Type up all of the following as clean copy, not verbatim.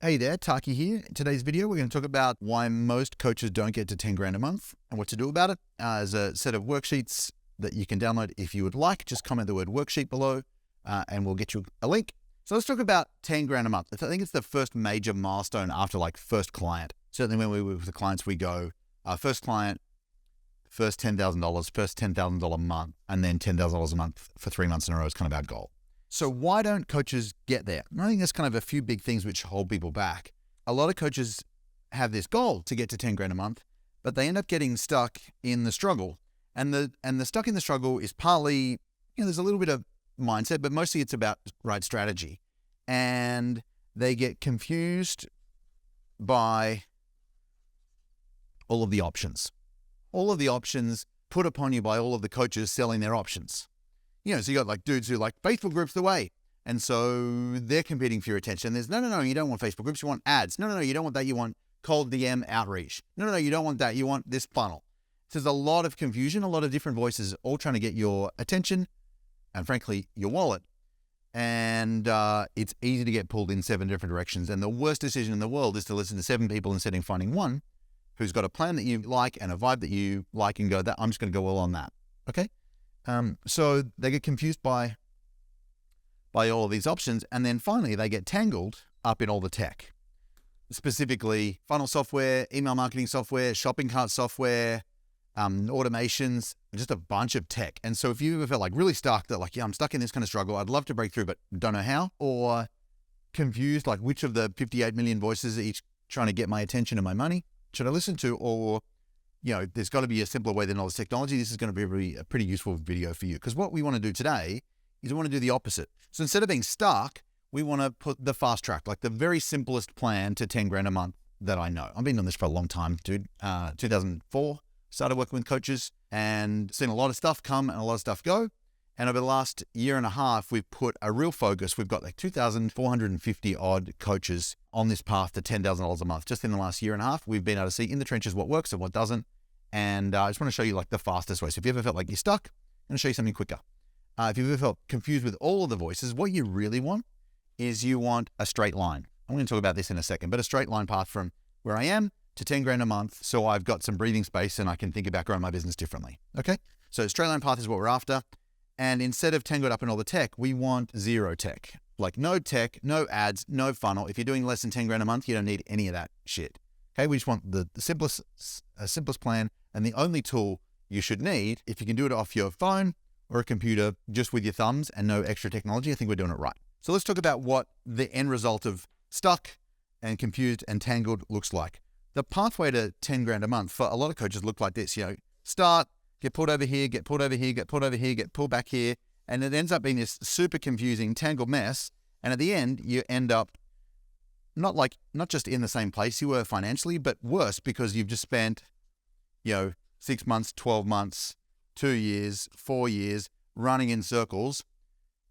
Hey there, Taki here. In today's video, we're going to talk about why most coaches don't get to 10 grand a month and what to do about it. There's a set of worksheets that you can download if you would like. Just comment the word worksheet below and we'll get you a link. So let's talk about 10 grand a month. I think it's the first major milestone after like first client. Certainly when we work with the clients, we go first client, first $10,000, first $10,000 a month, and then $10,000 a month for 3 months in a row is kind of our goal. So why don't coaches get there? I think there's kind of a few big things which hold people back. A lot of coaches have this goal to get to 10 grand a month, but they end up getting stuck in the struggle. And the stuck in the struggle is partly, there's a little bit of mindset, but mostly it's about right strategy. And they get confused by all of the options. All of the options put upon you by all of the coaches selling their options. So you got like dudes who like Facebook groups the way. And so they're competing for your attention. There's no, you don't want Facebook groups. You want ads. No, you don't want that. You want cold DM outreach. No, you don't want that. You want this funnel. So there's a lot of confusion, a lot of different voices all trying to get your attention and frankly, your wallet. And it's easy to get pulled in 7 different directions. And the worst decision in the world is to listen to 7 people instead of finding one who's got a plan that you like and a vibe that you like and go, that I'm just going to go all on that. Okay. So they get confused by all of these options, and then finally they get tangled up in all the tech, specifically funnel software, email marketing software, shopping cart software, automations, just a bunch of tech. And so if you ever felt like really stuck, that like, I'm stuck in this kind of struggle, I'd love to break through, but don't know how, or confused, like which of the 58 million voices are each trying to get my attention and my money should I listen to, or there's got to be a simpler way than all this technology. This is going to be a pretty useful video for you, because what we want to do today is we want to do the opposite. So instead of being stuck, we want to put the fast track, like the very simplest plan to 10 grand a month that I know. I've been on this for a long time, dude. 2004, started working with coaches and seen a lot of stuff come and a lot of stuff go. And over the last year and a half, we've put a real focus. We've got like 2,450 odd coaches on this path to $10,000 a month. Just in the last year and a half, we've been able to see in the trenches what works and what doesn't. And I just want to show you like the fastest way. So if you ever felt like you're stuck, I'm going to show you something quicker. If you've ever felt confused with all of the voices, what you really want is you want a straight line. I'm going to talk about this in a second, but a straight line path from where I am to 10 grand a month. So I've got some breathing space and I can think about growing my business differently. Okay. So straight line path is what we're after. And instead of tangled up in all the tech, we want zero tech, like no tech, no ads, no funnel. If you're doing less than 10 grand a month, you don't need any of that shit. Okay. We just want the simplest plan. And the only tool you should need, if you can do it off your phone or a computer, just with your thumbs and no extra technology, I think we're doing it right. So let's talk about what the end result of stuck and confused and tangled looks like. The pathway to 10 grand a month for a lot of coaches look like this, start, get pulled over here, get pulled over here, get pulled over here, get pulled back here. And it ends up being this super confusing, tangled mess. And at the end, you end up not just in the same place you were financially, but worse, because you've just spent, 6 months, 12 months, 2 years, 4 years running in circles,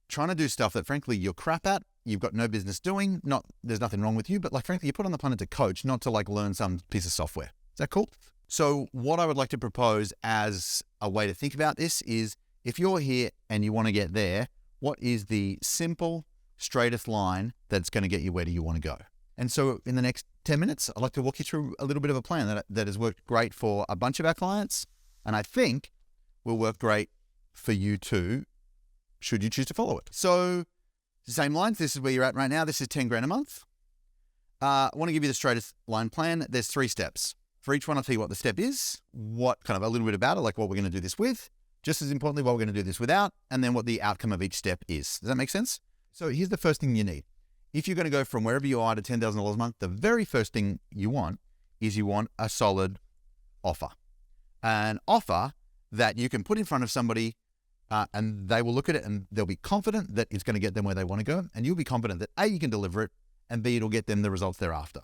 trying to do stuff that frankly you're crap at, you've got no business doing. There's nothing wrong with you, but like frankly, you're put on the planet to coach, not to like learn some piece of software. Is that cool? So what I would like to propose as a way to think about this is, if you're here and you want to get there, what is the simple, straightest line that's going to get you where do you want to go? And so in the next 10 minutes, I'd like to walk you through a little bit of a plan that has worked great for a bunch of our clients, and I think will work great for you too, should you choose to follow it. So same lines, this is where you're at right now. This is 10 grand a month. I want to give you the straightest line plan. There's 3 steps. For each one, I'll tell you what the step is, what kind of a little bit about it, like what we're going to do this with, just as importantly, what we're going to do this without, and then what the outcome of each step is. Does that make sense? So here's the first thing you need. If you're going to go from wherever you are to $10,000 a month, the very first thing you want is you want a solid offer. An offer that you can put in front of somebody and they will look at it and they'll be confident that it's going to get them where they want to go. And you'll be confident that A, you can deliver it, and B, it'll get them the results they're after.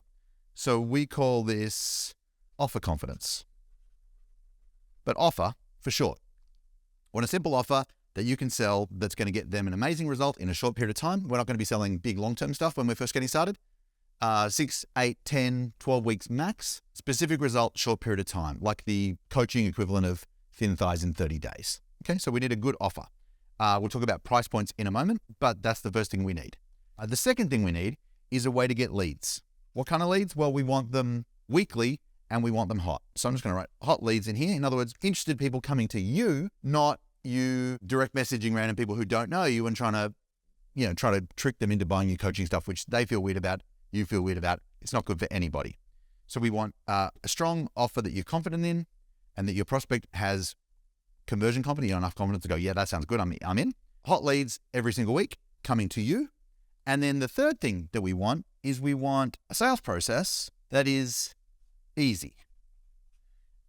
So we call this offer confidence, but offer for short. Want a simple offer that you can sell that's going to get them an amazing result in a short period of time. We're not going to be selling big long-term stuff when we're first getting started. 6, 8, 10, 12 weeks max. Specific result, short period of time, like the coaching equivalent of thin thighs in 30 days. Okay, so we need a good offer. We'll talk about price points in a moment, but that's the first thing we need. The second thing we need is a way to get leads. What kind of leads? Well, we want them weekly and we want them hot. So I'm just going to write hot leads in here. In other words, interested people coming to you, not you direct messaging random people who don't know you and trying to trick them into buying your coaching stuff, which they feel weird about, you feel weird about. It's not good for anybody. So we want a strong offer that you're confident in and that your prospect has conversion confidence, enough confidence to go, yeah, that sounds good, I'm in. Hot leads every single week coming to you. And then the third thing that we want is we want a sales process that is easy.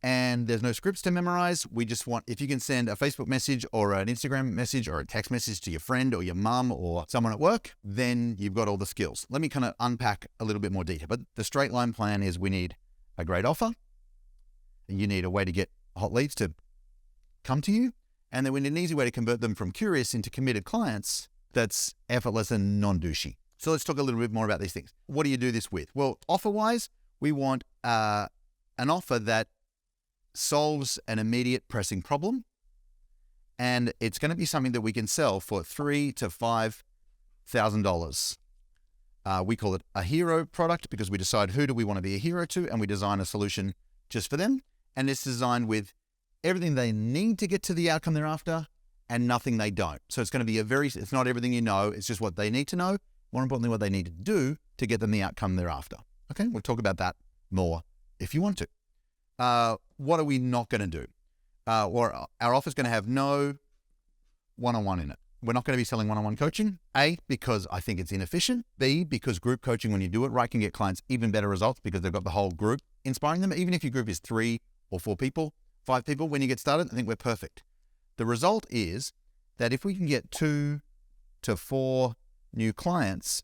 And there's no scripts to memorize. We just want, if you can send a Facebook message or an Instagram message or a text message to your friend or your mum or someone at work, then you've got all the skills. Let me kind of unpack a little bit more detail. But the straight line plan is we need a great offer. You need a way to get hot leads to come to you. And then we need an easy way to convert them from curious into committed clients that's effortless and non-douchey. So let's talk a little bit more about these things. What do you do this with? Well, offer-wise, we want an offer that solves an immediate pressing problem, and it's going to be something that we can sell for $3,000 to $5,000. We call it a hero product because we decide who do we want to be a hero to, and we design a solution just for them. And it's designed with everything they need to get to the outcome they're after and nothing they don't. So it's going to be it's not everything you know, it's just what they need to know. More importantly, what they need to do to get them the outcome they're after. Okay, we'll talk about that more if you want to. What are we not going to do? Or our offer is going to have no one-on-one in it. We're not going to be selling one-on-one coaching. A, because I think it's inefficient. B, because group coaching, when you do it right, can get clients even better results because they've got the whole group inspiring them. Even if your group is 3 or 4 people, 5 people, when you get started, I think we're perfect. The result is that if we can get 2 to 4 new clients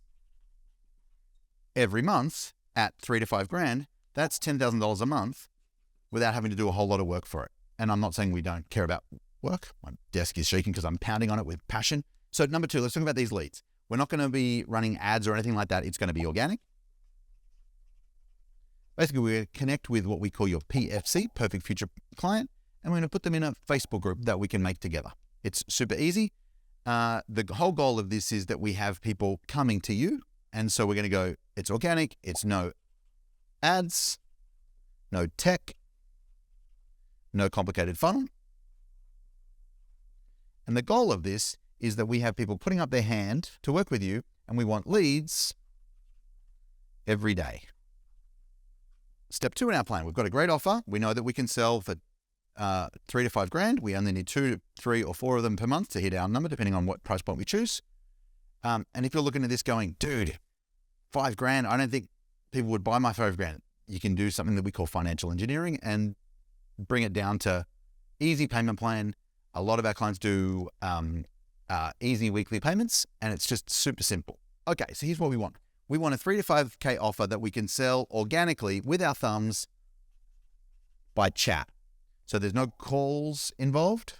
every month at $3,000 to $5,000, that's $10,000 a month without having to do a whole lot of work for it. And I'm not saying we don't care about work. My desk is shaking because I'm pounding on it with passion. So number 2, let's talk about these leads. We're not going to be running ads or anything like that. It's going to be organic. Basically, we're going to connect with what we call your PFC, Perfect Future Client, and we're going to put them in a Facebook group that we can make together. It's super easy. The whole goal of this is that we have people coming to you. And so we're going to go, it's organic, it's no ads, no tech, no complicated funnel. And the goal of this is that we have people putting up their hand to work with you, and we want leads every day. Step 2 in our plan, we've got a great offer. We know that we can sell for $3,000 to $5,000. We only need 2, 3, or 4 of them per month to hit our number, depending on what price point we choose. And if you're looking at this going, dude, $5,000, I don't think people would buy my $5,000. You can do something that we call financial engineering and bring it down to easy payment plan. A lot of our clients do easy weekly payments, and it's just super simple. Okay, so here's what we want. We want a $3,000 to $5,000 offer that we can sell organically with our thumbs by chat. So there's no calls involved,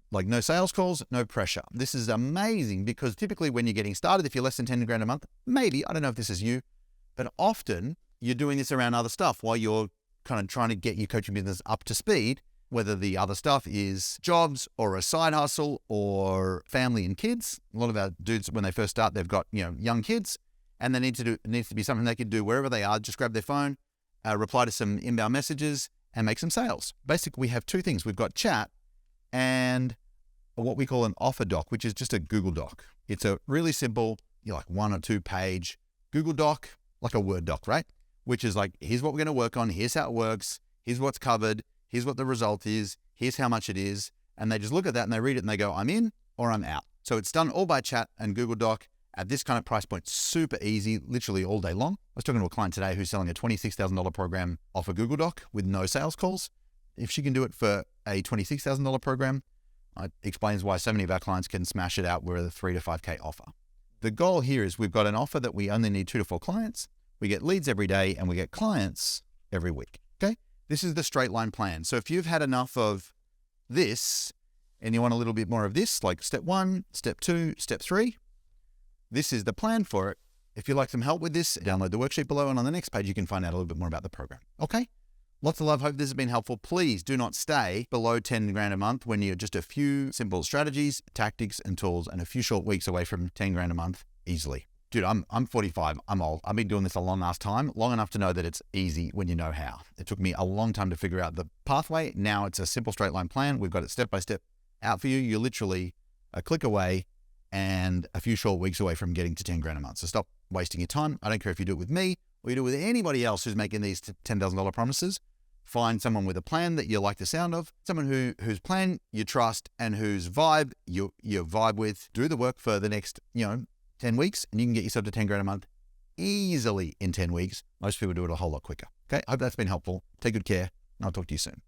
like no sales calls, no pressure. This is amazing because typically when you're getting started, if you're less than $10,000 a month, maybe, I don't know if this is you, but often you're doing this around other stuff while you're kind of trying to get your coaching business up to speed, whether the other stuff is jobs or a side hustle or family and kids. A lot of our dudes, when they first start, they've got, young kids, and it needs to be something they can do wherever they are. Just grab their phone, reply to some inbound messages, and make some sales. Basically, we have 2 things. We've got chat and what we call an offer doc, which is just a Google Doc. It's a really simple, 1 or 2 page Google Doc, like a Word doc, right? Which is like, here's what we're going to work on. Here's how it works. Here's what's covered. Here's what the result is. Here's how much it is. And they just look at that and they read it and they go, I'm in or I'm out. So it's done all by chat and Google Doc at this kind of price point. Super easy, literally all day long. I was talking to a client today who's selling a $26,000 program off a Google Doc with no sales calls. If she can do it for a $26,000 program, it explains why so many of our clients can smash it out with a $3,000 to $5,000 offer. The goal here is we've got an offer that we only need 2 to 4 clients. We get leads every day and we get clients every week. Okay. This is the straight line plan. So if you've had enough of this and you want a little bit more of this, like step 1, step 2, step 3, this is the plan for it. If you'd like some help with this, download the worksheet below, and on the next page, you can find out a little bit more about the program. Okay. Lots of love. Hope this has been helpful. Please do not stay below $10,000 a month when you're just a few simple strategies, tactics, and tools, and a few short weeks away from $10,000 a month easily. Dude, I'm 45. I'm old. I've been doing this a long ass time, long enough to know that it's easy when you know how. It took me a long time to figure out the pathway. Now it's a simple straight line plan. We've got it step by step out for you. You're literally a click away and a few short weeks away from getting to 10 grand a month. So stop wasting your time. I don't care if you do it with me or you do it with anybody else who's making these $10,000 promises. Find someone with a plan that you like the sound of, someone whose plan you trust and whose vibe you vibe with. Do the work for the next, 10 weeks, and you can get yourself to 10 grand a month easily in 10 weeks. Most people do it a whole lot quicker. Okay, I hope that's been helpful. Take good care, and I'll talk to you soon.